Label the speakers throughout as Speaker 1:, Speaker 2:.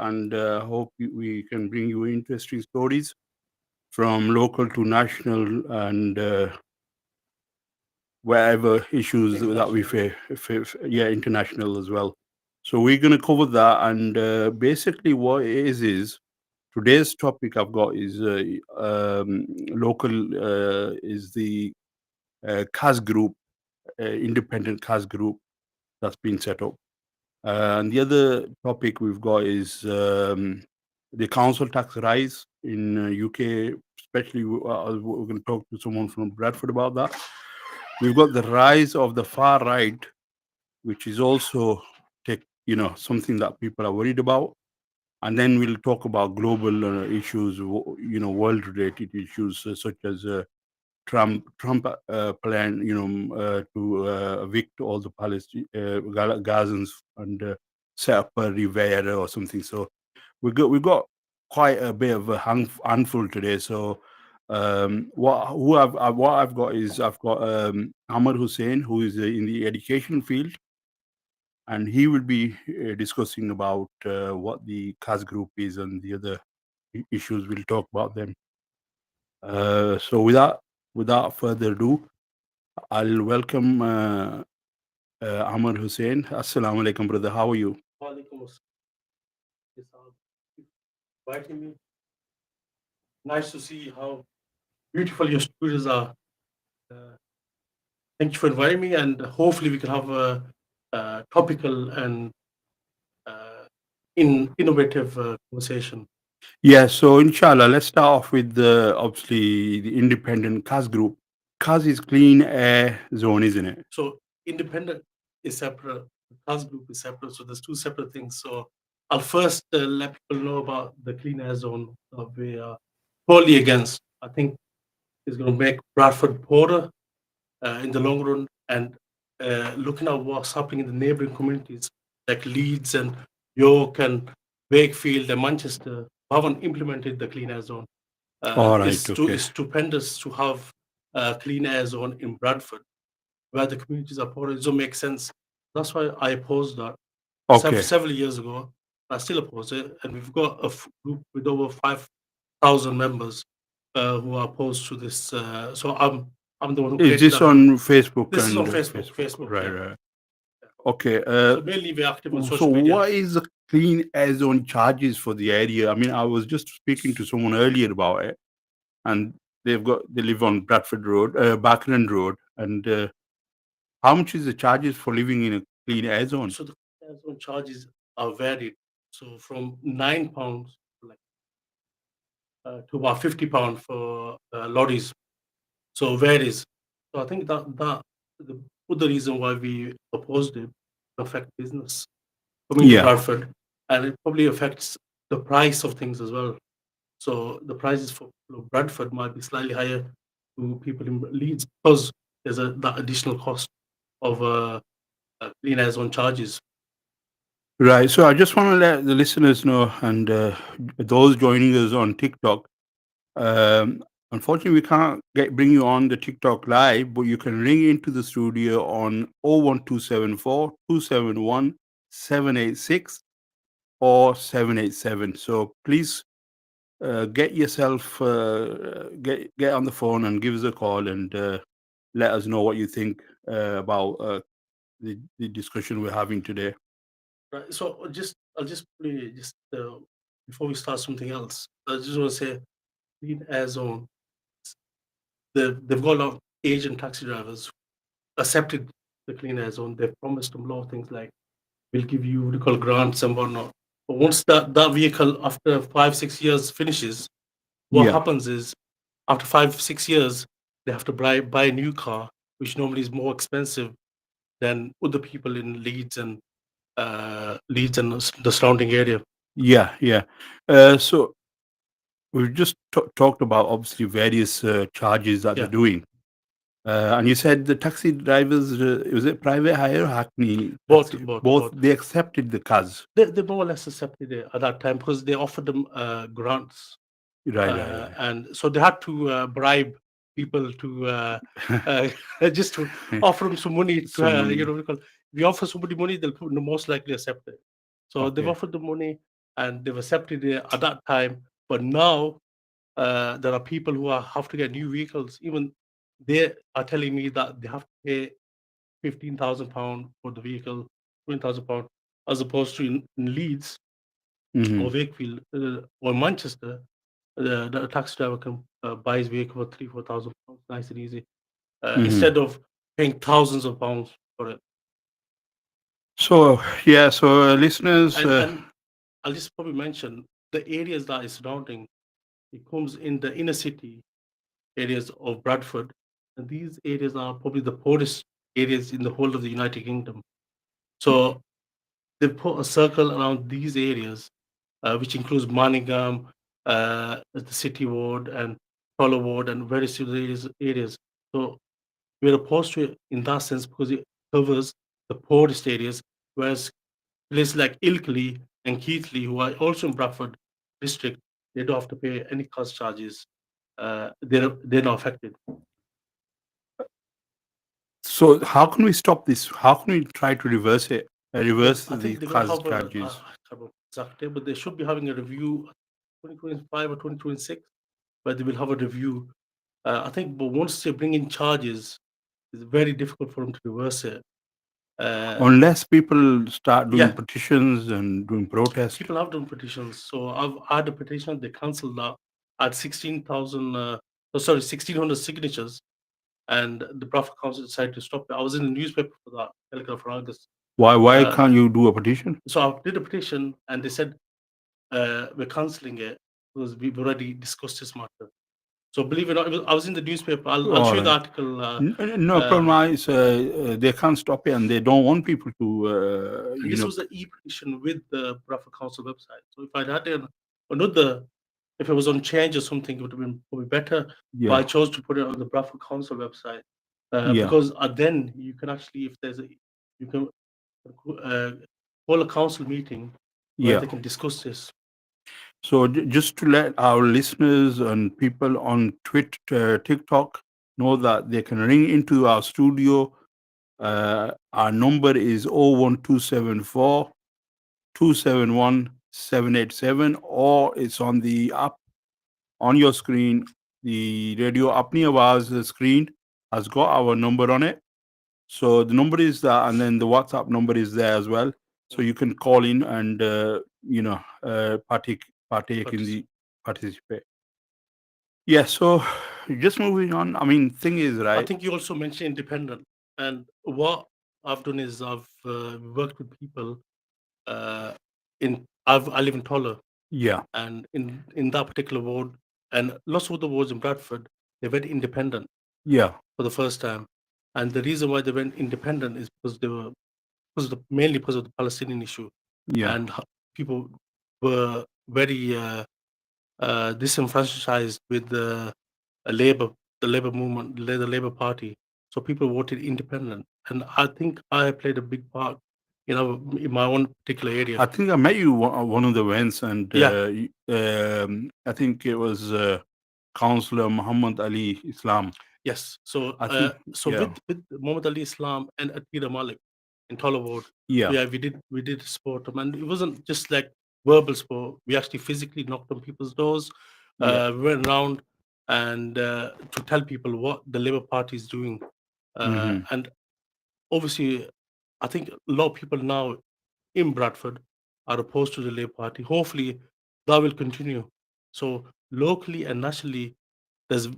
Speaker 1: and hope we can bring you interesting stories from local to national and wherever issues that we face, yeah, international as well. So we're going to cover that, and basically what it is today's topic I've got is local is the CAS group, independent CAS group that's been set up. And the other topic we've got is the council tax rise in UK, especially we're going to talk to someone from Bradford about that. We've got the rise of the far right, which is also something that people are worried about. And then we'll talk about global issues, world-related issues such as Trump plan, to evict all the Gazans and set up a Rivera or something. So we got quite a bit of a handful today. So what I've got is I've got Amar Hussain, who is in the education field, and he will be discussing about what the CAS group is and the other issues. We'll talk about them. So without further ado, I'll welcome Amar Hussain. Assalamu alaikum, brother. How are you?
Speaker 2: Walaikum assalam. Inviting me. Nice to see how beautiful your studios are. Uh, Thank you for inviting me, and hopefully we can have a topical and uh, innovative conversation.
Speaker 1: Yeah, so inshallah, let's start off with obviously the independent CAS group. CAS is clean air zone, isn't it?
Speaker 2: So independent is separate, the task group is separate. So there's two separate things. So I'll first let people know about the clean air zone that we are totally against. I think it's going to make Bradford poorer in the long run, and looking at what's happening in the neighbouring communities like Leeds and York and Wakefield and Manchester, who haven't implemented the clean air zone.
Speaker 1: All right, okay.
Speaker 2: It's stupendous to have a clean air zone in Bradford where the communities are poor. It doesn't make sense. That's why I opposed that
Speaker 1: Okay.
Speaker 2: several years ago. I still oppose it, and we've got a group with over 5,000 members who are opposed to this. So I'm the one who
Speaker 1: Is
Speaker 2: created
Speaker 1: this
Speaker 2: that group.
Speaker 1: on Facebook?
Speaker 2: This is on
Speaker 1: and
Speaker 2: Facebook. Facebook,
Speaker 1: Right,
Speaker 2: yeah.
Speaker 1: right. Okay.
Speaker 2: So mainly we're active on
Speaker 1: So
Speaker 2: social media.
Speaker 1: what is the clean air zone charges for the area? I mean, I was just speaking to someone earlier about it, and they live on Bradford Road, Backland Road, and how much is the charges for living in a clean air zone?
Speaker 2: So the air zone charges are varied. So from £9 like, to about £50 for lorries. So varies. So I think that the other reason why we opposed it affect business coming to
Speaker 1: Yeah.
Speaker 2: Bradford, and it probably affects the price of things as well. So the prices for Bradford might be slightly higher to people in Leeds because there's that additional cost of clean air zone charges.
Speaker 1: Right. So I just want to let the listeners know, and those joining us on TikTok. Um, Unfortunately, we can't bring you on the TikTok live, but you can ring into the studio on 01274 271 786 or 787. So please get yourself get on the phone and give us a call, and let us know what you think about the discussion we're having today.
Speaker 2: Right. So I'll just play just before we start something else. I just want to say clean air zone. They've got a lot of Asian taxi drivers accepted the clean air zone. They've promised them a lot of things like we'll give you what you call grants and whatnot. But once that vehicle after 5-6 years finishes, what
Speaker 1: Yeah.
Speaker 2: happens is after 5-6 years they have to buy a new car, which normally is more expensive than other people in Leeds and the surrounding area.
Speaker 1: Yeah, yeah. So we've just talked about obviously various charges that they're
Speaker 2: Yeah,
Speaker 1: doing. And you said the taxi drivers, was it private hire or Hackney
Speaker 2: both,
Speaker 1: taxi?
Speaker 2: both,
Speaker 1: Both,
Speaker 2: both.
Speaker 1: they accepted the cars.
Speaker 2: They more or less accepted it at that time because they offered them grants.
Speaker 1: Right, right,
Speaker 2: And so they had to bribe people to uh, just to
Speaker 1: right.
Speaker 2: offer them some money to
Speaker 1: Some money.
Speaker 2: because if you offer somebody money, they'll most likely accept it. So they've
Speaker 1: Okay.
Speaker 2: offered the money. and they were separated at that time. But now there are people who have to get new vehicles. Even they are telling me that they have to pay £15,000 for the vehicle, £20,000, as opposed to in Leeds or
Speaker 1: Hmm.
Speaker 2: Wakefield or Manchester, the taxi driver can buy his vehicle for 3-4 thousand pounds, nice and easy,
Speaker 1: Hmm.
Speaker 2: instead of paying thousands of pounds for it.
Speaker 1: So yeah, so listeners,
Speaker 2: And I'll just probably mention the areas that is surrounding. It comes in the inner city areas of Bradford, and these areas are probably the poorest areas in the whole of the United Kingdom. So they put a circle around these areas, which includes Manningham, the City Ward, and Follow Ward, and various other areas. So we're opposed to it in that sense because it covers the poorest areas, whereas places like Ilkley and Keighley, who are also in Bradford district, they don't have to pay any cost charges. They're not affected.
Speaker 1: so how can we stop this? How can we try to reverse it?
Speaker 2: Yeah,
Speaker 1: Reverse
Speaker 2: I
Speaker 1: the
Speaker 2: think they're gonna
Speaker 1: cause
Speaker 2: have
Speaker 1: charges.
Speaker 2: I can't remember exact date, but they should be having a review 2025 or 2026, where they will have a review. I think, but once they bring in charges, it's very difficult for them to reverse it. Uh,
Speaker 1: Unless people start doing
Speaker 2: yeah,
Speaker 1: petitions and doing protest.
Speaker 2: people have done petitions. So I've had a petition. They cancelled that at 16,000. Oh, sorry, 1,600 signatures, and the Bradford Council decided to stop it. I was in the newspaper for that, Telegraph for August.
Speaker 1: Why
Speaker 2: Uh,
Speaker 1: can't you do a petition?
Speaker 2: so I did a petition, and they said we're cancelling it because we've already discussed this matter. So believe it or not, I was in the newspaper. I'll show
Speaker 1: All
Speaker 2: you the
Speaker 1: right.
Speaker 2: article.
Speaker 1: No
Speaker 2: Uh,
Speaker 1: problem. Is they can't stop it, and they don't want people to,
Speaker 2: and
Speaker 1: you
Speaker 2: this
Speaker 1: know.
Speaker 2: was an e-petition with the Bradford Council website. So if I'd had another, if it was on Change or something, it would have been probably better. But I
Speaker 1: Yeah,
Speaker 2: chose to put it on the Bradford Council website
Speaker 1: yeah,
Speaker 2: because then you can actually, if there's a, you can uh, call a council meeting where
Speaker 1: yeah.
Speaker 2: they can discuss this.
Speaker 1: So just to let our listeners and people on Twitter, TikTok know that they can ring into our studio. Our number is 01274 271 787, or it's on the app on your screen. The radio Apni Awaz screen has got our number on it. So the number is that, and then the WhatsApp number is there as well. So you can call in and partake
Speaker 2: But
Speaker 1: in the participate. Yeah. So just moving on. I mean, thing is,
Speaker 2: I
Speaker 1: right?
Speaker 2: think you also mentioned independent, and what I've done is I've worked with people I live in Toller,
Speaker 1: Yeah,
Speaker 2: and in that particular ward, and lots of other wards in Bradford, they went independent
Speaker 1: yeah,
Speaker 2: for the first time, and the reason why they went independent is because they were mainly because of the Palestinian issue,
Speaker 1: yeah.
Speaker 2: and people were very disenfranchised with Labour, the Labour movement, the Labour Party. So people voted independent, and I think I played a big part, in my own particular area.
Speaker 1: I think I met you one of the events, and
Speaker 2: Yeah,
Speaker 1: I think it was Councillor Muhammad Ali Islam.
Speaker 2: yes. So,
Speaker 1: I think, yeah,
Speaker 2: with Muhammad Ali Islam and Atira Malik in Tollywood,
Speaker 1: yeah,
Speaker 2: yeah, we did support them, and it wasn't just like verbal support. We actually physically knocked on people's doors.
Speaker 1: yeah.
Speaker 2: We went around and to tell people what the Labour Party is doing,
Speaker 1: Hmm.
Speaker 2: and obviously, I think a lot of people now in Bradford are opposed to the Labour Party. Hopefully, that will continue. So locally and nationally, there's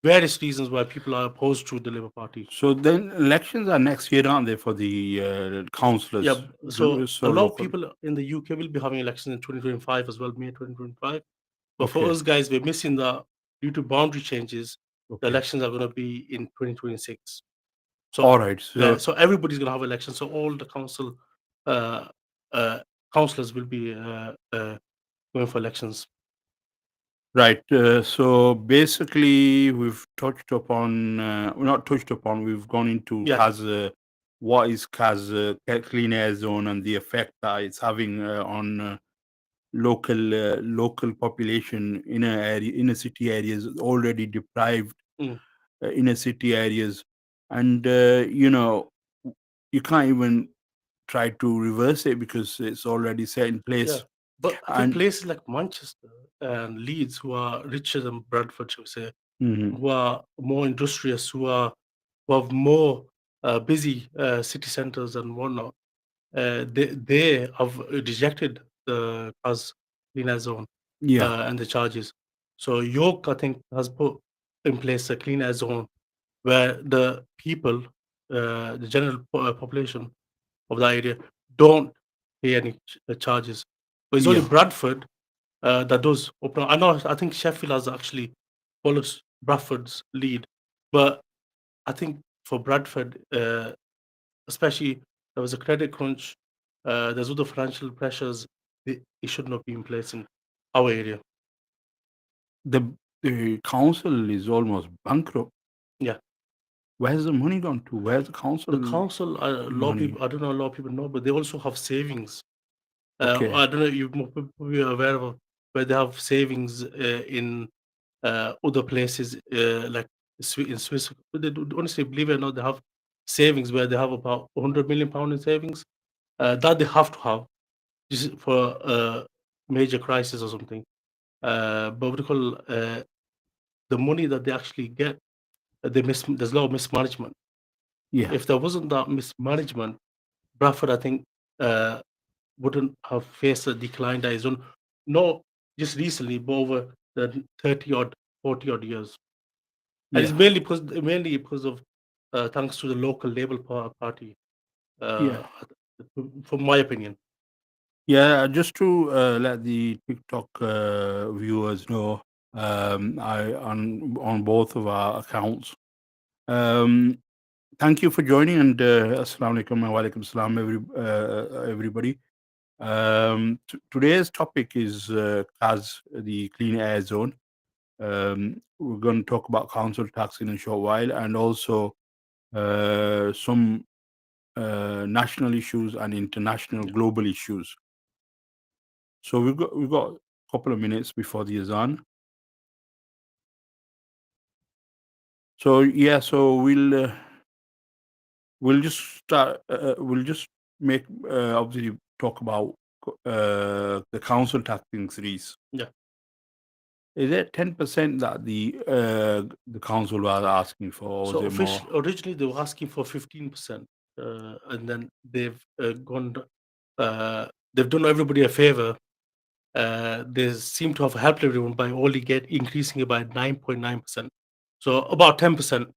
Speaker 2: various reasons why people are opposed to the Labour Party.
Speaker 1: So then elections are next year, aren't they, for the
Speaker 2: Yeah,
Speaker 1: councillors,
Speaker 2: so
Speaker 1: so
Speaker 2: a lot of
Speaker 1: local?
Speaker 2: people in the UK will be having elections in 2025 as well, May 2025. But for
Speaker 1: Okay,
Speaker 2: us guys, we're missing that due to boundary changes. The
Speaker 1: okay.
Speaker 2: elections are going to be in 2026. So
Speaker 1: All right.
Speaker 2: yeah,
Speaker 1: So
Speaker 2: so everybody's going to have elections. So all the uh, uh, councillors will be going for elections.
Speaker 1: right. So basically, we've touched upon, not touched upon. We've gone into
Speaker 2: Yeah.
Speaker 1: what is CAS, clean air zone, and the effect that it's having on local population inner city areas, already deprived
Speaker 2: Mm.
Speaker 1: inner city areas, and you can't even try to reverse it because it's already set in
Speaker 2: Yeah.
Speaker 1: place.
Speaker 2: But I think
Speaker 1: And
Speaker 2: places like Manchester and Leeds, who are richer than Bradford, shall we say,
Speaker 1: mhm,
Speaker 2: who are more industrious, who have more busy city centres and whatnot, they have rejected the as clean air zone
Speaker 1: yeah,
Speaker 2: and the charges. So York, I think, has put in place a clean air zone where the people, the general population of that area, don't pay any charges. But it's only
Speaker 1: yeah.
Speaker 2: Bradford that does open up. I know, I think Sheffield has actually followed Bradford's lead, but I think for Bradford, especially there was a credit crunch, there's other financial pressures. It should not be in place in our area.
Speaker 1: The council is almost bankrupt.
Speaker 2: Yeah,
Speaker 1: Where's the money gone to? Where's the
Speaker 2: the
Speaker 1: council
Speaker 2: council, a lot of
Speaker 1: money?
Speaker 2: people, I don't know, a lot of people know, but they also have savings.
Speaker 1: Okay.
Speaker 2: I don't know, you might be aware of where they have savings in other places like in Swiss. But honestly, believe it or not, they have savings where they have about 100 million pound in savings that they have to have just for major crisis or something. But what do you call the money that they actually get? There's a lot of mismanagement.
Speaker 1: Yeah,
Speaker 2: If there wasn't that mismanagement, Bradford, I think, uh, wouldn't have faced a decline that is on not just recently, but over the 30 odd, 40 odd years. And it's
Speaker 1: yeah,
Speaker 2: mainly because of thanks to the local Labour Party,
Speaker 1: yeah.
Speaker 2: uh, from my opinion.
Speaker 1: Yeah, just to let the TikTok viewers know, I on both of our accounts. Um, Thank you for joining, and assalamu alaikum and walaikum salam, everybody. Today's topic is CAS, the Clean Air Zone. We're going to talk about council tax in a short while, and also some national issues and international
Speaker 2: Yeah.
Speaker 1: global issues. So we've got a couple of minutes before the azan. So yeah, so we'll just start. We'll just make obviously talk about the council tax increase.
Speaker 2: Yeah.
Speaker 1: Is it 10% that the council was asking for, or was
Speaker 2: So
Speaker 1: it more?
Speaker 2: originally they were asking for 15%, and then they've done everybody a favor. They seem to have helped everyone by only increasing it by 9.9%. So about 10%.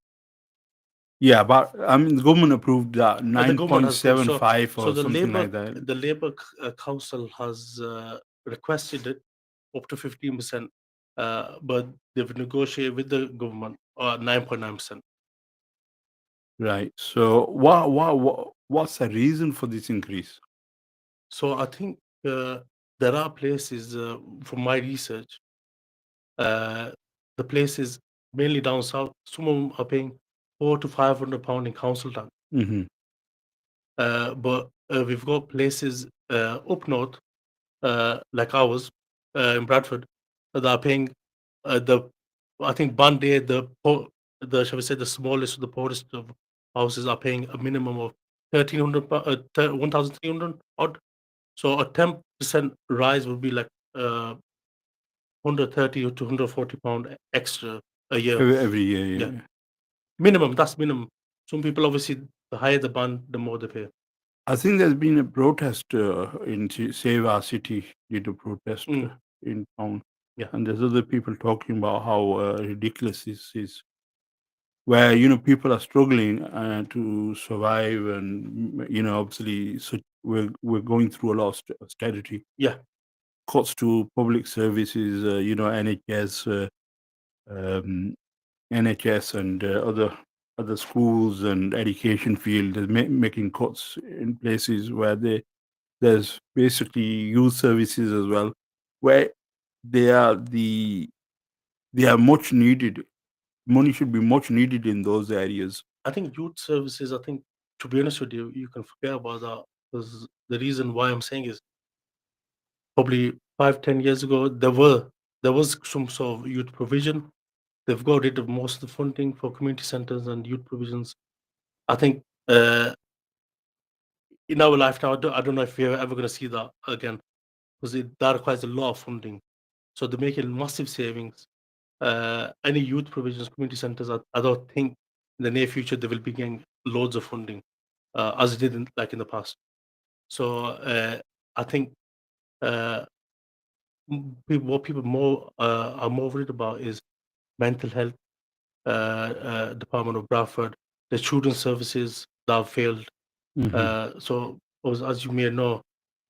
Speaker 1: Yeah, but I mean, the government approved that
Speaker 2: The
Speaker 1: nine
Speaker 2: government
Speaker 1: point
Speaker 2: has approved.
Speaker 1: seven
Speaker 2: So,
Speaker 1: five
Speaker 2: so
Speaker 1: or something like that.
Speaker 2: The Labour Council has requested it up to 15%, but they've negotiated with the government 9.9%.
Speaker 1: Right. So what's the reason for this increase?
Speaker 2: So I think there are places, from my research, uh, the places mainly down south, some of them are paying £400 to £500 in council tax.
Speaker 1: Hmm.
Speaker 2: But we've got places up north, like ours, in Bradford, that are paying the, I think Band A, the shall we say the smallest, the poorest of houses are paying a minimum of 1,300 odd. So a 10% rise would be like 130 to £140 extra a year.
Speaker 1: Every year,
Speaker 2: Yeah,
Speaker 1: yeah.
Speaker 2: minimum. That's minimum. Some people obviously the higher the band, the more they pay.
Speaker 1: I think there's been a protest in Save Our City, did a protest
Speaker 2: Mm,
Speaker 1: in town,
Speaker 2: yeah,
Speaker 1: and there's other people talking about how ridiculous this is, where people are struggling to survive, and obviously, we're going through a lot of austerity,
Speaker 2: yeah,
Speaker 1: cuts to public services, NHS, um, NHS, and other schools and education field is making cuts in places where there's basically youth services as well, where they are they are much needed. Money should be much needed in those areas.
Speaker 2: I think youth services, I think, to be honest with you, you can forget about that. Because the reason why I'm saying is probably 5, 10 years ago, there was some sort of youth provision. They've got rid of most of the funding for community centers and youth provisions. I think in our lifetime, I don't know if we're ever going to see that again. because that requires a lot of funding. So they're making massive savings. Any youth provisions, community centres, I don't think in the near future they will be getting loads of funding, as it did in the past. So I think uh, what people are more worried about is mental health, Department of Bradford, the children's services that have failed. So as you may know,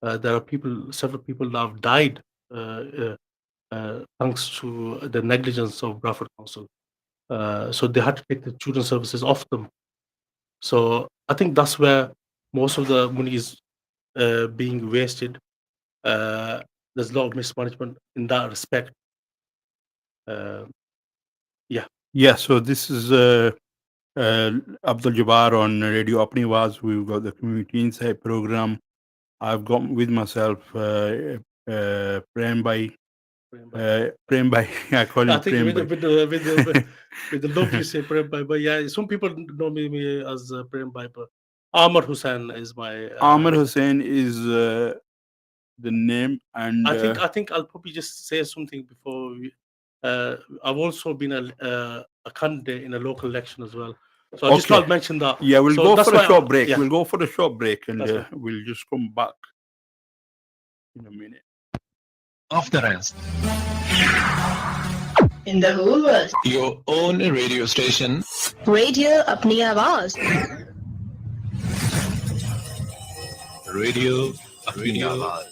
Speaker 2: there are several people that have died thanks to the negligence of Bradford Council. So they had to take the children's services off them. So I think that's where most of the money is being wasted. There's a lot of mismanagement in that respect. Yeah.
Speaker 1: Yeah, so this is Abdul Jabbar on Radio Apni Awaz. We've got the Community Insight program. I've got with myself Prem Bhai. Prem Bhai, I call
Speaker 2: I
Speaker 1: him
Speaker 2: think
Speaker 1: Prem
Speaker 2: with the,
Speaker 1: Bhai.
Speaker 2: with the with the with the love you say Prem Bhai, but yeah, some people know me as Prem Bhai, but Amar Hussain is my.
Speaker 1: Amar Hussain is the name, and
Speaker 2: I think I'll probably just say something before we. I've also been a candidate in a local election as well, so I just
Speaker 1: okay.
Speaker 2: thought I'd mention that.
Speaker 1: Yeah, we'll
Speaker 2: So
Speaker 1: go
Speaker 2: that's
Speaker 1: for a
Speaker 2: why
Speaker 1: short break.
Speaker 2: yeah,
Speaker 1: We'll go for a short break, and
Speaker 2: that's fine.
Speaker 1: we'll just come back in a minute.
Speaker 3: Off the rest.
Speaker 4: In the whole world.
Speaker 3: Your own radio station.
Speaker 4: Radio Apni Awaz.
Speaker 3: Radio Apni Awaz.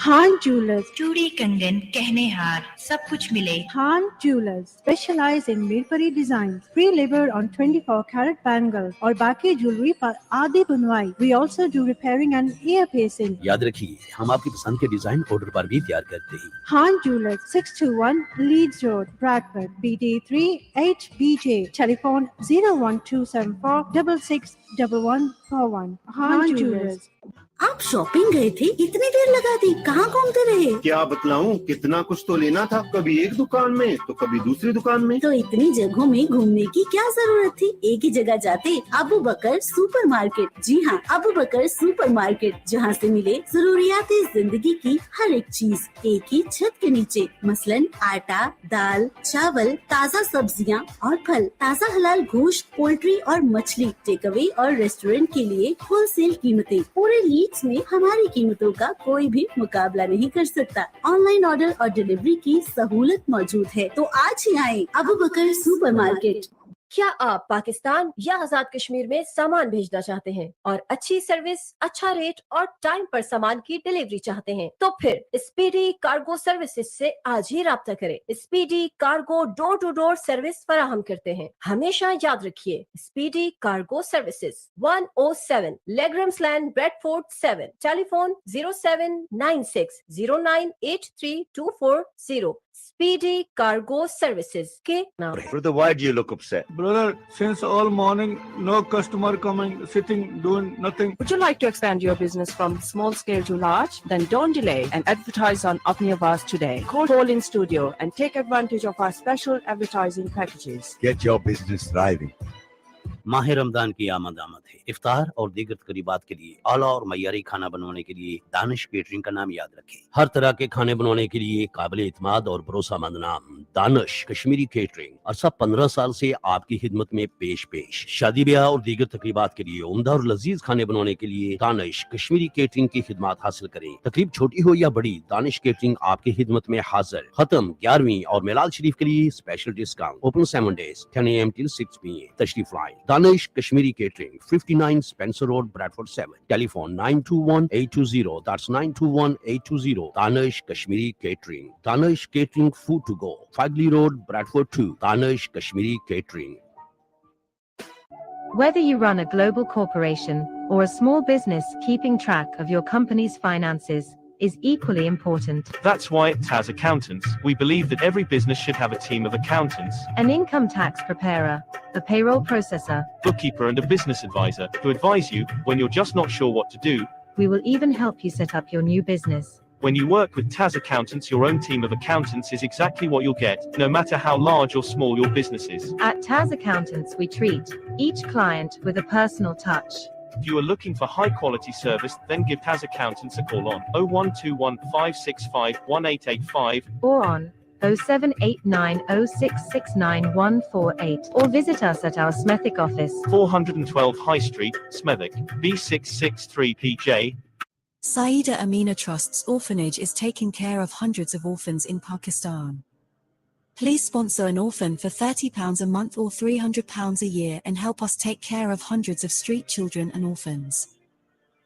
Speaker 5: Haan jewellers
Speaker 6: चूड़ी कंगन गहने हार सब कुछ मिले
Speaker 5: Haan jewellers specialise in Mirpuri design free labour on 24 carat bangle और बाकी jewellery पर आधी बुनवाई we also do repairing and ear piercing
Speaker 7: याद रखिए हम आपकी पसंद के डिजाइन ऑर्डर पर भी तैयार करते हैं
Speaker 5: Haan jewellers 621 Leeds road Bradford BD3 8BJ telephone 01274661141 Haan jewellers
Speaker 8: आप शॉपिंग गए थे इतनी देर लगा दी कहाँ घूमते रहे
Speaker 9: क्या बतलाऊं कितना कुछ तो लेना था कभी एक दुकान में तो कभी दूसरी दुकान में
Speaker 8: तो इतनी जगहों में घूमने की क्या जरूरत थी एक ही जगह जाते अबू बकर सुपरमार्केट जी हाँ अबू बकर सुपरमार्केट जहाँ से मिले जरूरियाती जिंदगी की हर एक चीज एक ही छत के नीचे मसलन आटा दाल चावल ताज़ा सब्जियाँ और फल ताज़ा हलाल गोश्त पोल्ट्री और मछली टेक अवे और रेस्टोरेंट के लिए होलसेल कीमतें पूरे में हमारी कीमतों का कोई भी मुकाबला नहीं कर सकता ऑनलाइन ऑर्डर और डिलीवरी की सहूलत मौजूद है तो आज ही आए अबू बकर सुपरमार्केट
Speaker 10: क्या आप पाकिस्तान या आजाद कश्मीर में सामान भेजना चाहते हैं और अच्छी सर्विस, अच्छा रेट और टाइम पर सामान की डिलीवरी चाहते हैं तो फिर स्पीडी कार्गो सर्विसेज से आज ही राब्ता करें। Speedy cargo door to door service फराहम करते हैं। हमेशा याद रखिए speedy cargo services 107 Legrams Lane Bradford 7 telephone 0796098324 Speedy Cargo Services के नाम।
Speaker 9: Brother, why do you look upset?
Speaker 11: Brother, since all morning, no customer coming, sitting, doing nothing.
Speaker 12: Would you like to expand your business from small scale to large? Then don't delay and advertise on Apni Awaz today. Call in studio and take advantage of our special advertising packages.
Speaker 9: Get your business thriving.
Speaker 7: माह रमजान की आमद है इफ्तार और दीगर तकरीबात के लिए आला और मयारी खाना बनवाने के लिए दानिश केटरिंग का नाम याद रखें। हर तरह के खाने बनवाने के लिए काबिल इत्मीनान और भरोसेमंद नाम दानिश कश्मीरी केटरिंग अरसा 15 साल से आपकी खिदमत में पेश शादी ब्याह और दीगर तकरीबात के लिए उम्दा और लजीज खाने बनवाने के लिए दानिश कश्मीरी केटरिंग की खिदमत हासिल करें। तकरीब छोटी हो या बड़ी दानिश केटरिंग आपकी खिदमत में हाजिर। खत्म 11वीं और मिलाद शरीफ के लिए special discount open 7 days 10 AM till 6 PM तशरीफ लाएं। Danish Kashmiri catering 59 Spencer Road Bradford 7 telephone 921-820 that's 921-820 Danish Kashmiri Catering Danish Catering Food to Go Fagley Road Bradford 2 Danish Kashmiri Catering.
Speaker 13: Whether you run a global corporation or a small business, keeping track of your company's finances is equally important.
Speaker 14: That's why at TAS Accountants, we believe that every business should have a team of accountants,
Speaker 13: an income tax preparer, a payroll processor,
Speaker 14: bookkeeper and a business advisor to advise you when you're just not sure what to do.
Speaker 13: We will even help you set up your new business.
Speaker 14: When you work with TAS Accountants, your own team of accountants is exactly what you'll get, no matter how large or small your business is.
Speaker 13: At TAS Accountants, we treat each client with a personal touch.
Speaker 14: If you are looking for high quality service, then give Taz Accountants a call on 0121 565 1885
Speaker 13: or on 07890669148 or visit us at our Smethwick office.
Speaker 14: 412 High Street, Smethwick, B663PJ.
Speaker 15: Saida Amina Trust's orphanage is taking care of hundreds of orphans in Pakistan. Please sponsor an orphan for £30 a month or £300 a year and help us take care of hundreds of street children and orphans.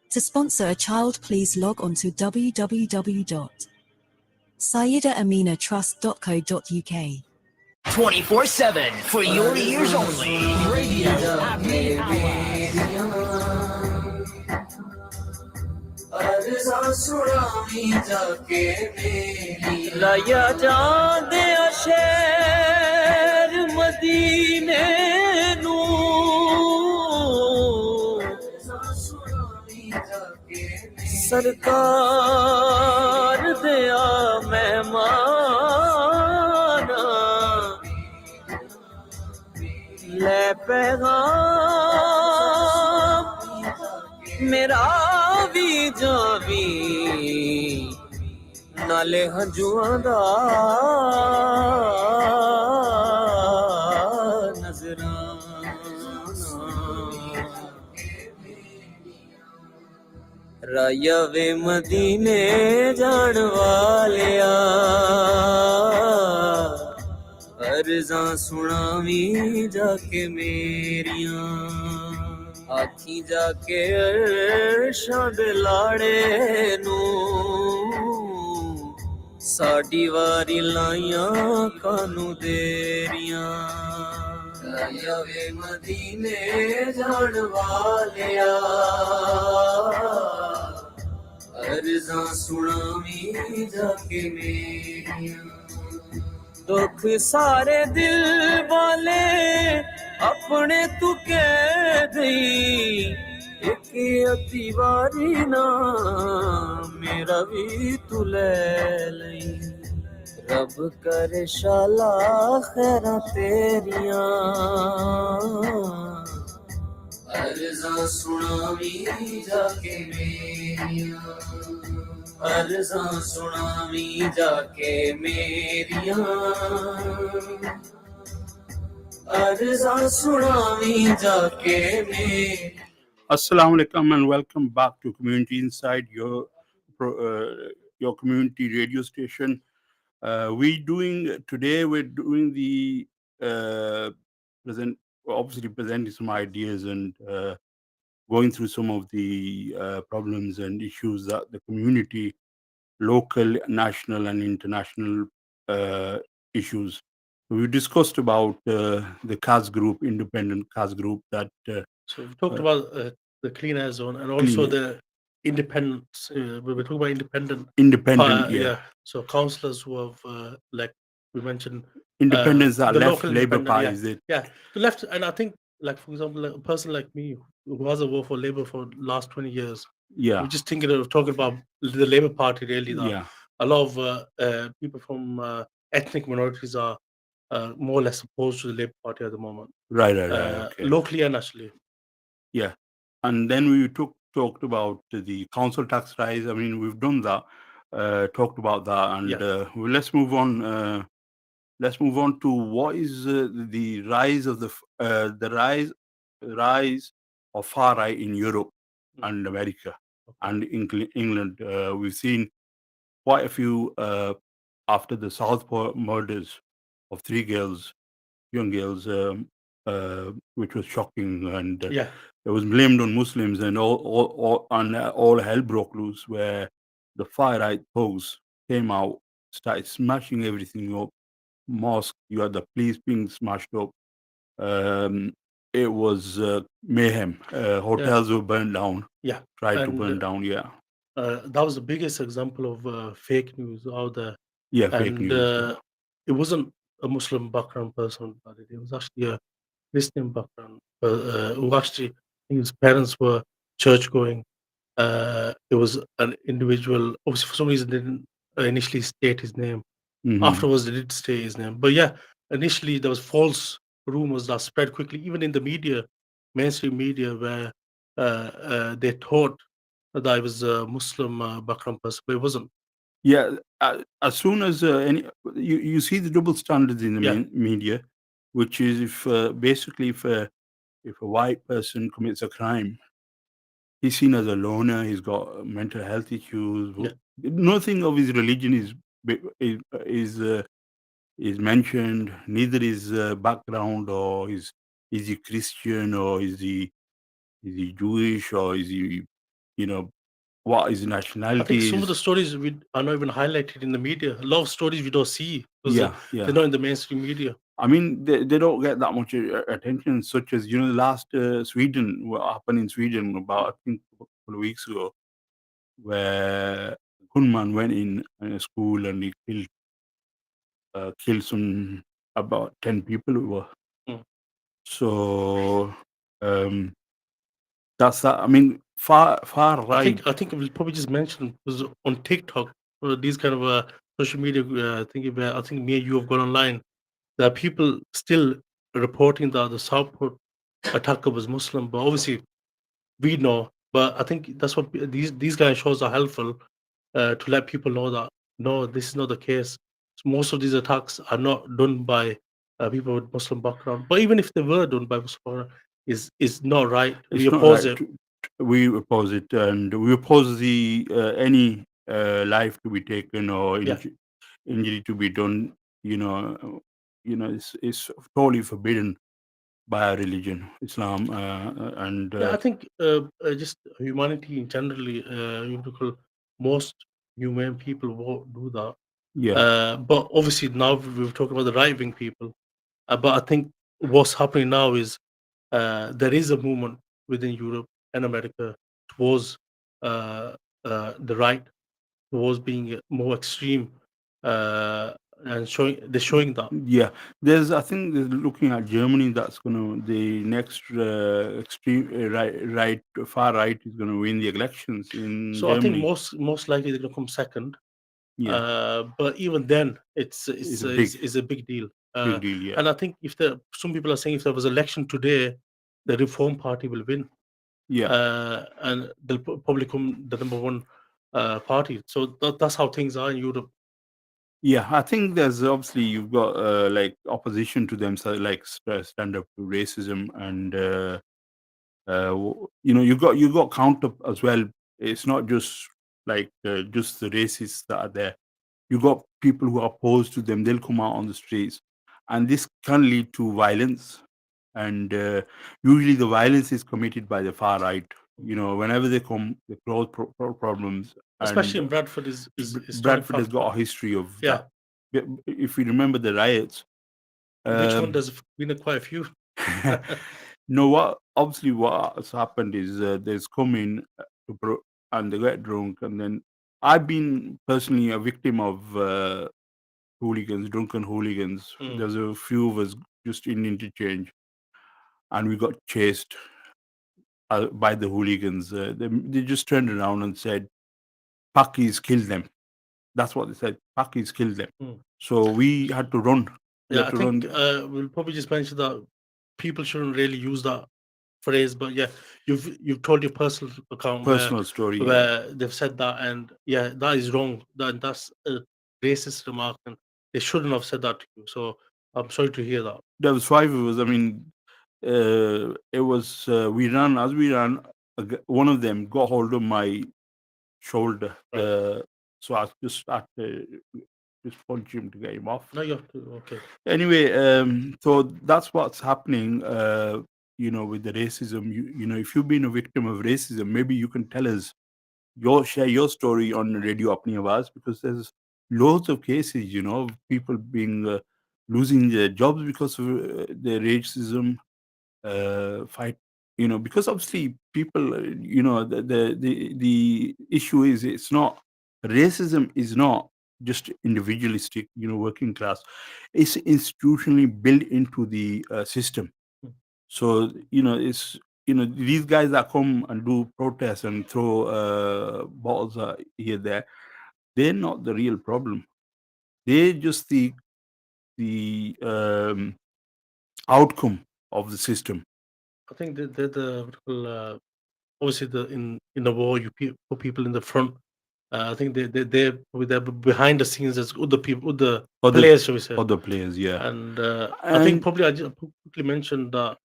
Speaker 15: To sponsor a child, please log on to www.saidaaminatrust.co.uk.
Speaker 16: 24/7 for your ears only. Radio Happy
Speaker 17: लाया जांदे शहर मदीने नू सरकार दिया मेहमान ले पैगाम मेरा भी जावी नाले हंजुआं दा नजराना राया वे मदीने जान वालिया अर्ज़ां सुनावी जाके मेरियां आखी जाके अर्शां दे लाड़े नू साडी वारी लाइयां कानू देरियां लाया वे मदीने जान वालिया अर्ज़ां सुनावी जाके मेरियां दुख सारे दिल वाले अपने तू कह दई एक अद्धी वारी ना मेरा भी तू ले लई रब करे शाला खैरा तेरियां अर्ज़ां सुनावी जाके मेरियां अर्ज़ां सुनावी जाके मेरियां अर्ज़ां सुनावी जाके मेरियां.
Speaker 1: Assalamu alaikum and welcome back to Community Inside, your community radio station. We're doing the presenting some ideas and going through some of the problems and issues that the community, local, national, and international issues. We discussed about the CAS group, independent CAS group that.
Speaker 2: So we talked about the clean air zone and also the independence. We were talking about independent.
Speaker 1: Yeah.
Speaker 2: So councillors who have, like we mentioned,
Speaker 1: independents that
Speaker 2: the
Speaker 1: left
Speaker 2: local
Speaker 1: Labour Party.
Speaker 2: Yeah, the left, and I think, like for example, like a person like me who hasn't worked for Labour for the last 20 years.
Speaker 1: Yeah.
Speaker 2: We're just thinking of talking about the Labour Party really.
Speaker 1: Yeah.
Speaker 2: A lot of people from ethnic minorities are more or less opposed to the Labour Party at the moment.
Speaker 1: Right. Okay.
Speaker 2: Locally and nationally.
Speaker 1: Yeah. And then we talked about the council tax rise. I mean, we've done that, talked about that, and well, let's move on. Let's move on to what is the rise of the rise of far right in Europe and America and England. We've seen quite a few after the Southport murders of 3 girls, young girls, which was shocking, and it was blamed on Muslims, and all hell broke loose, where the far right thugs came out, started smashing everything up. Mosque, you had the police being smashed up. It was mayhem. Hotels were burned down. Tried to burn down.
Speaker 2: That was the biggest example of fake news out there.
Speaker 1: Fake news.
Speaker 2: It wasn't a Muslim background person, but it was actually a Christian background. Who actually, his parents were church going. It was an individual. Obviously, for some reason, they didn't initially state his name. Afterwards, they did state his name. But initially there was false rumors that spread quickly, even in the media, mainstream media, where they thought that I was a Muslim background person, but it wasn't.
Speaker 1: Yeah, as soon as you see the double standards in the
Speaker 2: Yeah.
Speaker 1: media, which is if basically if a white person commits a crime, he's seen as a loner. He's got mental health issues.
Speaker 2: Yeah.
Speaker 1: Nothing of his religion is mentioned. Neither his background, or is he Christian, or is he Jewish, or is he, you know, what his
Speaker 2: I think
Speaker 1: nationality
Speaker 2: some of the
Speaker 1: is.
Speaker 2: stories we are not even highlighted in the media. A lot of stories we don't see because
Speaker 1: Yeah, yeah.
Speaker 2: they're not in the mainstream media.
Speaker 1: I mean, they don't get that much attention, such as, the last Sweden, what happened in Sweden about, I think, a couple of weeks ago, where a gunman went in a school and he killed some, about 10 people.
Speaker 2: Mm.
Speaker 1: So, that's that. I mean, far right.
Speaker 2: I think we'll probably just mention because on TikTok, these kind of social media, I think me and you have gone online. There are people still reporting that the Southport attacker was Muslim, but obviously we know. But I think that's what these kind of shows are helpful to let people know that no, this is not the case. So most of these attacks are not done by people with Muslim background. But even if they were done by Muslim background, is not right. We
Speaker 1: It's not
Speaker 2: oppose
Speaker 1: right.
Speaker 2: it.
Speaker 1: We oppose it, and we oppose the any life to be taken or
Speaker 2: Yeah.
Speaker 1: injury to be done. It's totally forbidden by our religion, Islam, and
Speaker 2: Yeah, I think just humanity in generally, most humane people won't do that.
Speaker 1: Yeah.
Speaker 2: But obviously now we're talking about the right wing people. But I think what's happening now is there is a movement within Europe and America towards the right, towards being more extreme, and they're showing that.
Speaker 1: Yeah, I think they're looking at Germany. That's gonna the next extreme far right is gonna win the elections in
Speaker 2: So I think
Speaker 1: Germany.
Speaker 2: most likely they're gonna come second.
Speaker 1: Yeah.
Speaker 2: But even then, it's
Speaker 1: It's
Speaker 2: a big deal.
Speaker 1: big deal. Yeah.
Speaker 2: And I think some people are saying if there was election today, the Reform Party will win.
Speaker 1: Yeah.
Speaker 2: And they'll probably come the number one party. So that's how things are in Europe.
Speaker 1: Yeah, I think there's obviously you've got like opposition to them, so like stand up to racism, and you got counter as well. It's not just like just the racists that are there. You got people who are opposed to them. They'll come out on the streets, and this can lead to violence. And usually, the violence is committed by the far right. Whenever they come, they cause problems.
Speaker 2: Especially
Speaker 1: And
Speaker 2: in Bradford is historic
Speaker 1: Bradford has
Speaker 2: factor.
Speaker 1: got a history of
Speaker 2: Yeah.
Speaker 1: that. If you remember the riots,
Speaker 2: Which one does been quite a few?
Speaker 1: obviously what has happened is there's coming and they get drunk, and then I've been personally a victim of drunken hooligans.
Speaker 2: Mm.
Speaker 1: There's a few of us just in interchange, and we got chased by the hooligans. They just turned around and said, "Pakis killed them." That's what they said. Pakis killed them.
Speaker 2: Mm.
Speaker 1: So we had to run.
Speaker 2: Yeah, I think we'll probably just mention that people shouldn't really use that phrase, but yeah, you've told your personal account
Speaker 1: Personal story,
Speaker 2: where they've said that, and yeah, that is wrong. That's a racist remark, and they shouldn't have said that to you. So I'm sorry to hear that.
Speaker 1: There was 5 of us. I mean, it was as we ran, one of them got hold of my shoulder. So I just had to just punch him to get him off.
Speaker 2: No, you have to. Okay.
Speaker 1: Anyway, so that's what's happening. With the racism. If you've been a victim of racism, maybe you can tell us share your story on Radio Apni Awaaz, because there's loads of cases. Of people being losing their jobs because of the racism fight. Because obviously people, the issue is it's not racism is not just individualistic, working class. It's institutionally built into the system. So it's these guys that come and do protests and throw balls here there, they're not the real problem. They're just the outcome of the system.
Speaker 2: I think they're the obviously in the war you put people in the front. I think they're behind the scenes as other people, other players, shall we say?
Speaker 1: Other players, yeah.
Speaker 2: And I think probably I just quickly mentioned that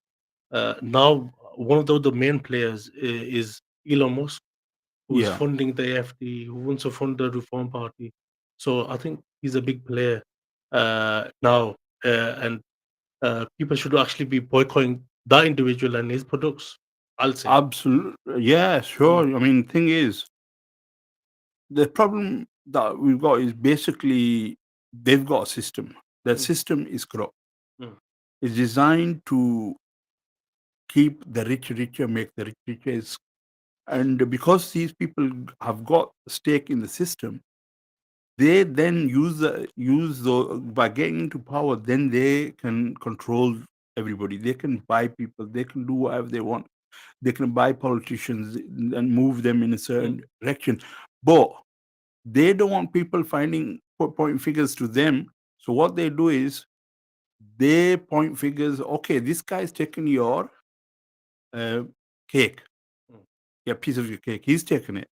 Speaker 2: now one of the main players is Elon Musk, who is
Speaker 1: Yeah.
Speaker 2: funding the AFD, who wants to fund the Reform Party. So I think he's a big player now, and people should actually be boycotting that individual and his products. I'll say.
Speaker 1: Absolutely, yeah, sure. I mean, thing is, the problem that we've got is basically they've got a system. That system is corrupt.
Speaker 2: Mm.
Speaker 1: It's designed to keep the rich richer, make the rich richer. And because these people have got stake in the system, they then by getting into power, then they can control everybody. They can buy people. They can do whatever they want. They can buy politicians and move them in a certain direction. But they don't want people pointing fingers to them. So what they do is they point fingers. Okay, this guy's taking your cake, yeah, piece of your cake. He's taking it.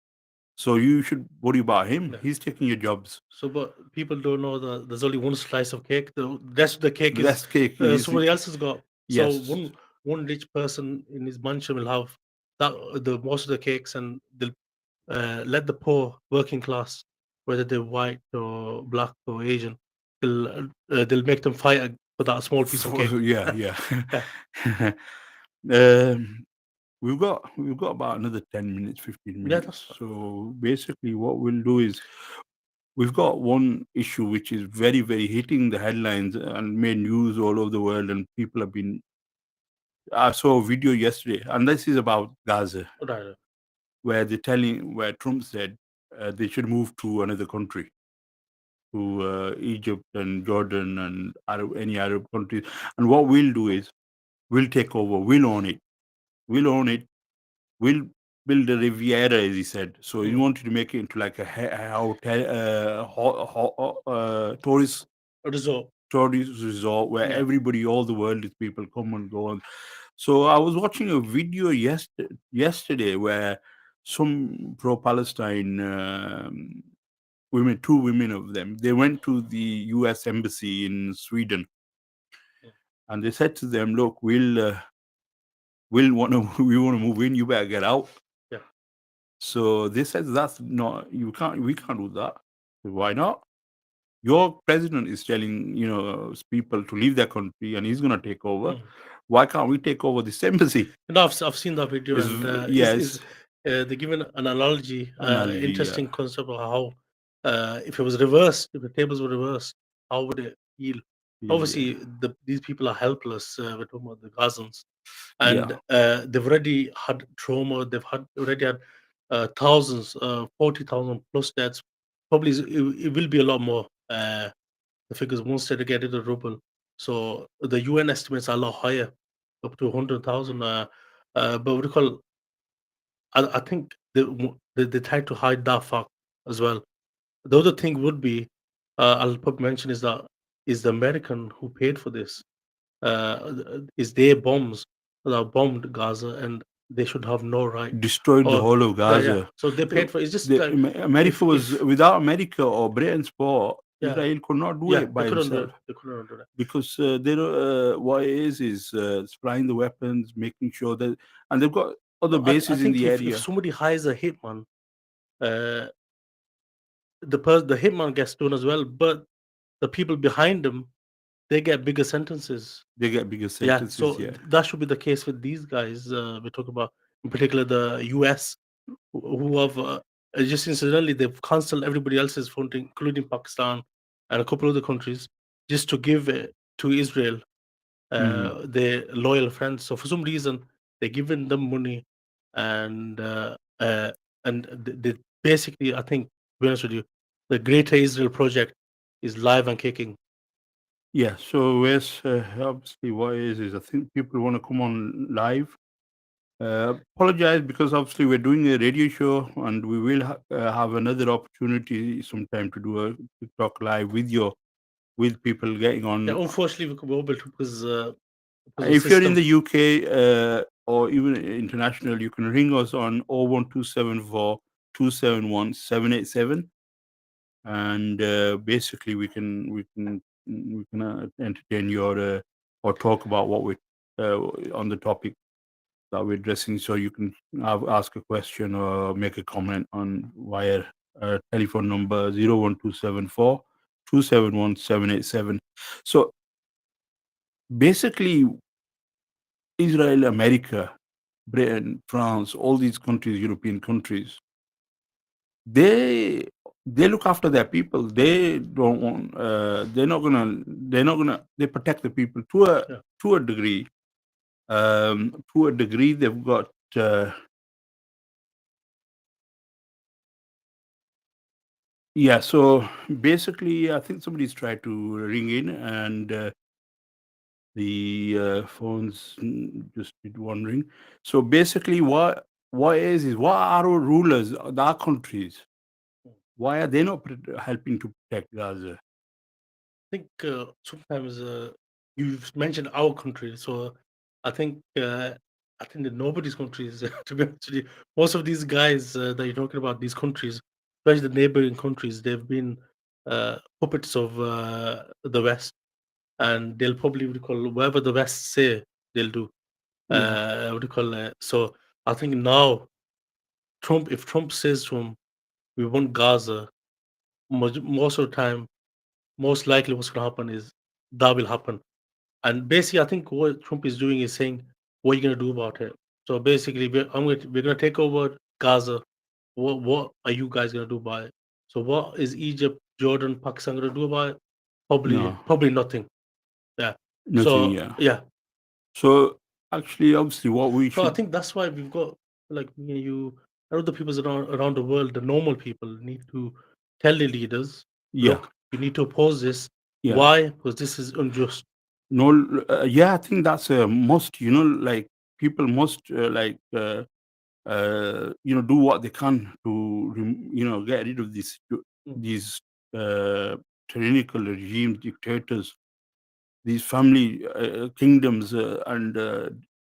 Speaker 1: So you should worry about him.
Speaker 2: Yeah.
Speaker 1: He's taking your jobs.
Speaker 2: So, but people don't know that there's only one slice of cake. The rest of the cake
Speaker 1: The
Speaker 2: is
Speaker 1: rest cake is-
Speaker 2: somebody else has got. So
Speaker 1: Yes.
Speaker 2: one rich person in his mansion will have the most of the cakes, and they'll let the poor working class, whether they're white or black or Asian, they'll make them fight for that small piece of cake.
Speaker 1: Yeah, yeah. We've got about another 10 minutes, 15 minutes.
Speaker 2: that's fine.
Speaker 1: So basically what we'll do is we've got one issue which is very, very hitting the headlines and made news all over the world, and people have been. I saw a video yesterday, and this is about Gaza,
Speaker 2: Right.
Speaker 1: where Trump said they should move to another country, to Egypt and Jordan and any Arab countries. And what we'll do is we'll take over, we'll own it, we'll build a Riviera, as he said. So he wanted to make it into like a hotel, tourist resort where
Speaker 2: Yeah.
Speaker 1: everybody, all the world's people come and go on. So I was watching a video yesterday where some pro-Palestine women, two women of them, they went to the U.S. embassy in Sweden, and they said to them, "Look, we want to move in. You better get out."
Speaker 2: Yeah.
Speaker 1: So they said, "That's not we can't do that." Why not? Your president is telling people to leave their country, and he's going to take over. Why can't we take over this embassy?
Speaker 2: No, I've seen that video,
Speaker 1: It's
Speaker 2: and
Speaker 1: yes.
Speaker 2: they given an analogy,
Speaker 1: Analogy,
Speaker 2: interesting concept of how if it was reversed, if the tables were reversed, how would it feel? Obviously, these people are helpless. We're talking about the Gazans, and they've already had trauma. They've already had thousands, 40,000 plus deaths. Probably it will be a lot more. The figures once they get into ruble. So the UN estimates are a lot higher, up to 100,000. But what do you call? I think they try to hide that fact as well. The other thing would be, I'll probably mention, is the American who paid for this. Is their bombs that bombed Gaza, and they should have no right.
Speaker 1: Destroyed the whole of Gaza.
Speaker 2: Yeah. So they paid for. It's just
Speaker 1: America was without America or Britain's support,
Speaker 2: Yeah.
Speaker 1: Israel could not do
Speaker 2: Yeah,
Speaker 1: it by
Speaker 2: they couldn't do
Speaker 1: himself.
Speaker 2: it. They couldn't do that.
Speaker 1: Because they don't, what it is supplying the weapons, making sure that, and they've got other bases
Speaker 2: I think
Speaker 1: in the
Speaker 2: if
Speaker 1: area.
Speaker 2: somebody hires a hitman, the hitman gets done as well, but the people behind them, they get bigger sentences.
Speaker 1: They get bigger
Speaker 2: Yeah,
Speaker 1: sentences.
Speaker 2: so that should be the case with these guys. We talk about, in particular, the US, who have just incidentally they've cancelled everybody else's funding, including Pakistan and a couple other countries, just to give it to Israel, their loyal friends. So for some reason, they're giving them money, and they basically, I think, to be honest with you, the Greater Israel Project is live and kicking.
Speaker 1: Yeah, so yes, obviously what it is I think people want to come on live. Apologize because obviously we're doing a radio show, and we will have another opportunity sometime to do a TikTok live with people getting on.
Speaker 2: Yeah, unfortunately, we could be able to because
Speaker 1: If you're in the UK, or even international, you can ring us on 01274 271 787, and basically we can entertain your or talk about what we on the topic that we're addressing. So you can ask a question or make a comment on via telephone number 01274 271 787. So basically, Israel, America, Britain, France, all these countries, European countries, they look after their people. They don't want. They're not gonna. They're not gonna. They protect the people to a degree. To a degree, they've got. Yeah. So basically, I think somebody's tried to ring in, and the phones just did one ring. So basically, what are our rulers, our countries? Why are they not helping to protect Gaza?
Speaker 2: I think sometimes you've mentioned our country, so I think that nobody's country is to be honest with you. Most of these guys that you're talking about, these countries, especially the neighboring countries, they've been puppets of the West, and they'll probably what do you call whatever the West say they'll do.
Speaker 1: Yeah.
Speaker 2: What do you call so I think now if Trump says to him, we want Gaza, most of the time, most likely what's going to happen is that will happen. And basically, I think what Trump is doing is saying, what are you going to do about it? So basically, we're going to take over Gaza. What are you guys going to do about it? So what is Egypt, Jordan, Pakistan going to do about it?
Speaker 1: No.
Speaker 2: Probably nothing. Yeah.
Speaker 1: Nothing.
Speaker 2: So yeah.
Speaker 1: So actually, obviously, what we
Speaker 2: So I
Speaker 1: should.
Speaker 2: think that's why we've got like me and you, and other people around the world, the normal people need to tell the leaders,
Speaker 1: Yeah.
Speaker 2: look, you need to oppose this.
Speaker 1: Yeah.
Speaker 2: Why? Because this is unjust.
Speaker 1: No. Yeah, I think that's a must. Like people must do what they can to get rid of these tyrannical regimes, dictators, these family kingdoms, and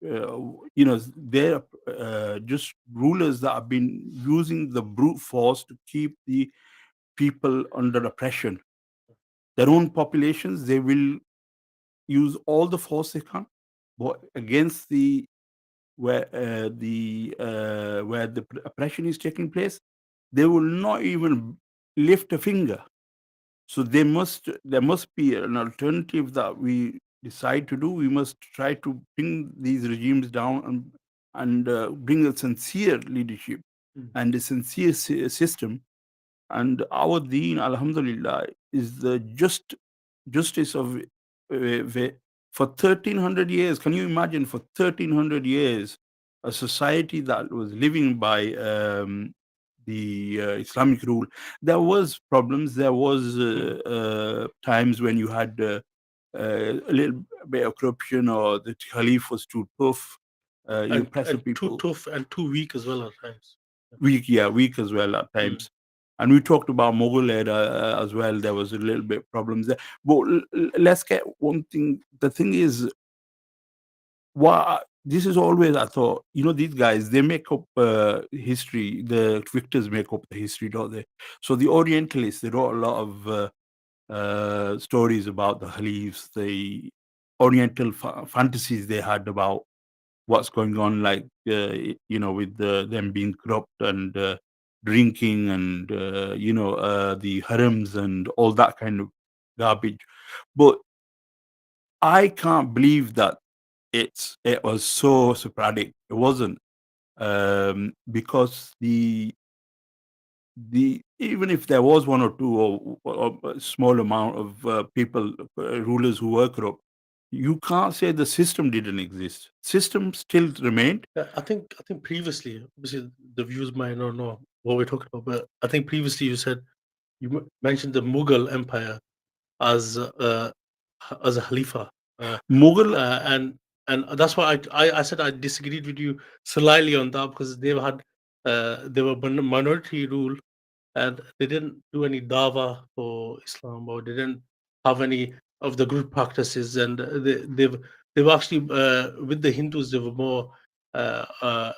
Speaker 1: they're just rulers that have been using the brute force to keep the people under oppression. Their own populations, they will use all the force they can, but against where the oppression is taking place, they will not even lift a finger. So there must be an alternative that we decide to do. We must try to bring these regimes down and bring a sincere leadership and a sincere system. And our deen, alhamdulillah, is the justice of for 1300 years. Can you imagine, for 1300 years, a society that was living by the Islamic rule? There was problems. There was times when you had a little bit of corruption, or the caliph was too tough. You press the
Speaker 2: And too
Speaker 1: people.
Speaker 2: tough and too weak as well at times.
Speaker 1: Weak as well at times. And we talked about Mughal era as well. There was a little bit problems there. But let's get one thing. The thing is, this is always, I thought, these guys, they make up history. The victors make up the history, don't they? So the Orientalists, they wrote a lot of stories about the Khalifs, the Oriental fantasies they had about what's going on, like with them being corrupt and drinking and the harems and all that kind of garbage. But I can't believe that it was so sporadic. It wasn't, because the even if there was one or two, or a small amount of people, rulers who were corrupt, you can't say the system didn't exist. System still remained.
Speaker 2: I think previously, obviously the viewers might not know what we're talking about, but I think previously you mentioned the Mughal Empire as a Khalifa,
Speaker 1: Mughal,
Speaker 2: and that's why I said I disagreed with you slightly on that, because they were minority rule, and they didn't do any dawa for Islam, or they didn't have any of the good practices, and they've actually with the Hindus, they were more Yeah,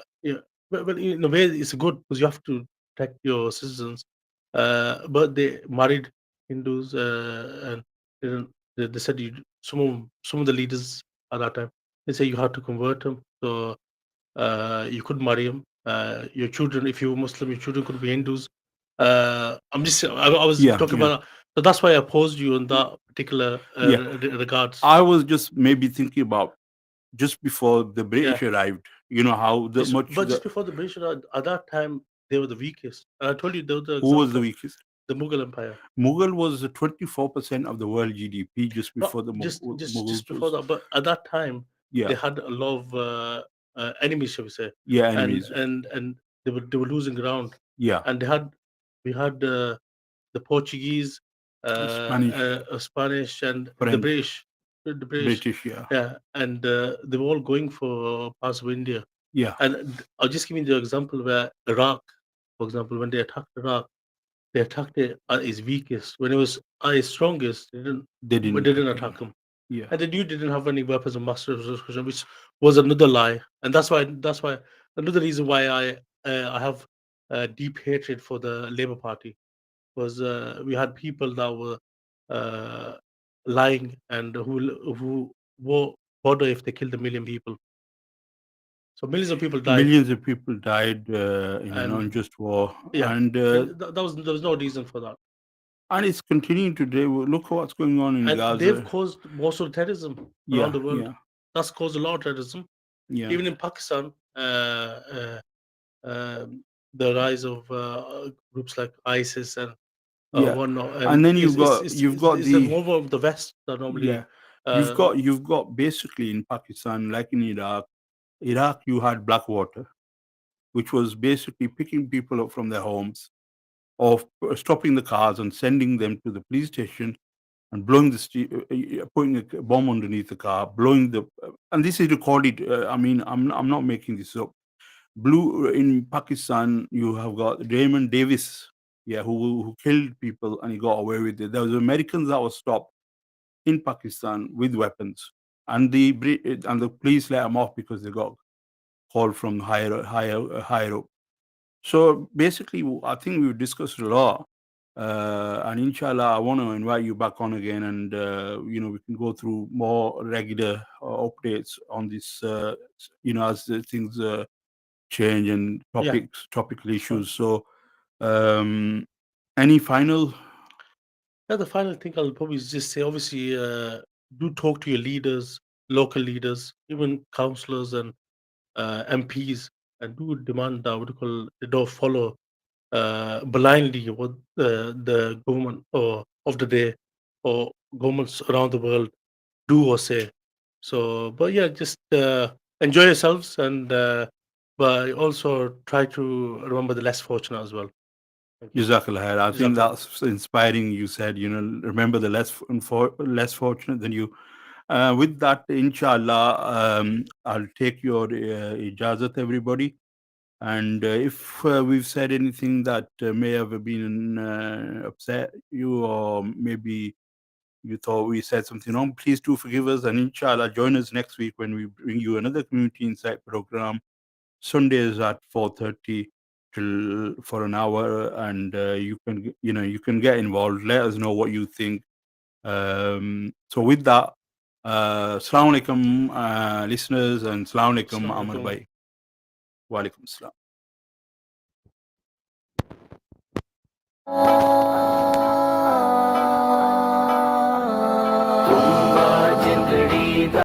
Speaker 2: but in a way, it's good because you have to protect your citizens. But they married Hindus, and they said some of the leaders at that time, they say you have to convert them. So you could marry them. Your children, if you were Muslim, your children could be Hindus. I was
Speaker 1: Yeah,
Speaker 2: talking
Speaker 1: yeah.
Speaker 2: about, so that's why I opposed you in that particular
Speaker 1: Yeah.
Speaker 2: regards.
Speaker 1: I was just maybe thinking about just before the British
Speaker 2: Yeah.
Speaker 1: arrived, you know, how the
Speaker 2: But just before the British, at that time, they were the weakest. And I told you, there was the
Speaker 1: who was the
Speaker 2: example,
Speaker 1: weakest?
Speaker 2: the Mughal Empire.
Speaker 1: Mughal was 24% of the world GDP just
Speaker 2: No,
Speaker 1: before the
Speaker 2: just
Speaker 1: Mughals
Speaker 2: before
Speaker 1: was.
Speaker 2: that, but at that time,
Speaker 1: Yeah.
Speaker 2: they had a lot of enemies, shall we say?
Speaker 1: Yeah,
Speaker 2: and
Speaker 1: enemies.
Speaker 2: and they were losing ground.
Speaker 1: Yeah.
Speaker 2: And we had the Portuguese, Spanish, and the
Speaker 1: French.
Speaker 2: British.
Speaker 1: British, yeah.
Speaker 2: Yeah, and they were all going for parts of India.
Speaker 1: Yeah.
Speaker 2: And I'll just give you the example where Iraq, for example, when they attacked Iraq, they attacked it at its weakest. When it was at its strongest, they didn't attack him.
Speaker 1: Yeah.
Speaker 2: And they didn't have any weapons of mass destruction, which was another lie. And that's why another reason why I have deep hatred for the Labour Party, was we had people that were lying, and who were border if they killed 1 million people. So millions of people died.
Speaker 1: Millions of people died in an
Speaker 2: And-
Speaker 1: unjust war.
Speaker 2: Yeah,
Speaker 1: And
Speaker 2: there was no reason for that.
Speaker 1: and it's continuing today. Look what's going on in
Speaker 2: And
Speaker 1: Gaza.
Speaker 2: they've caused most of terrorism
Speaker 1: Yeah,
Speaker 2: around the world.
Speaker 1: yeah.
Speaker 2: That's caused a lot of terrorism.
Speaker 1: Yeah.
Speaker 2: Even in Pakistan, the rise of groups like ISIS and
Speaker 1: Yeah.
Speaker 2: whatnot.
Speaker 1: And then you've got
Speaker 2: it's
Speaker 1: the
Speaker 2: more of the West that normally.
Speaker 1: Yeah. You've got basically in Pakistan, like in Iraq, you had Blackwater, which was basically picking people up from their homes, or stopping the cars and sending them to the police station and blowing putting a bomb underneath the car, blowing the, and this is recorded. I mean, I'm not making this up. In Pakistan, you have got Raymond Davis, yeah, who killed people and he got away with it. There was Americans that were stopped in Pakistan with weapons, and the police let them off because they got called from higher up. So basically, I think we've discussed a lot, and inshallah, I want to invite you back on again, and we can go through more regular updates on this. As the things change and topical issues. So, any final?
Speaker 2: Yeah, the final thing I'll probably just say, obviously, do talk to your leaders, local leaders, even councillors and MPs, and do demand that they don't follow blindly what the government or of the day or governments around the world do or say. So, but yeah, just enjoy yourselves, and but also try to remember the less fortunate as well.
Speaker 1: Jazakallah khair. I think that's inspiring. You said, remember the less fortunate than you. With that, inshallah, I'll take your ijazat, everybody. And if we've said anything that may have been upset you, or maybe you thought we said something wrong, please do forgive us. And inshallah, join us next week when we bring you another Community Insight program. Sundays at 4:30 for an hour, and you can get involved. Let us know what you think. So with that, Assalamu alaikum, listeners, and Assalamu alaikum, Amar bhai. Wa alaikum assalam.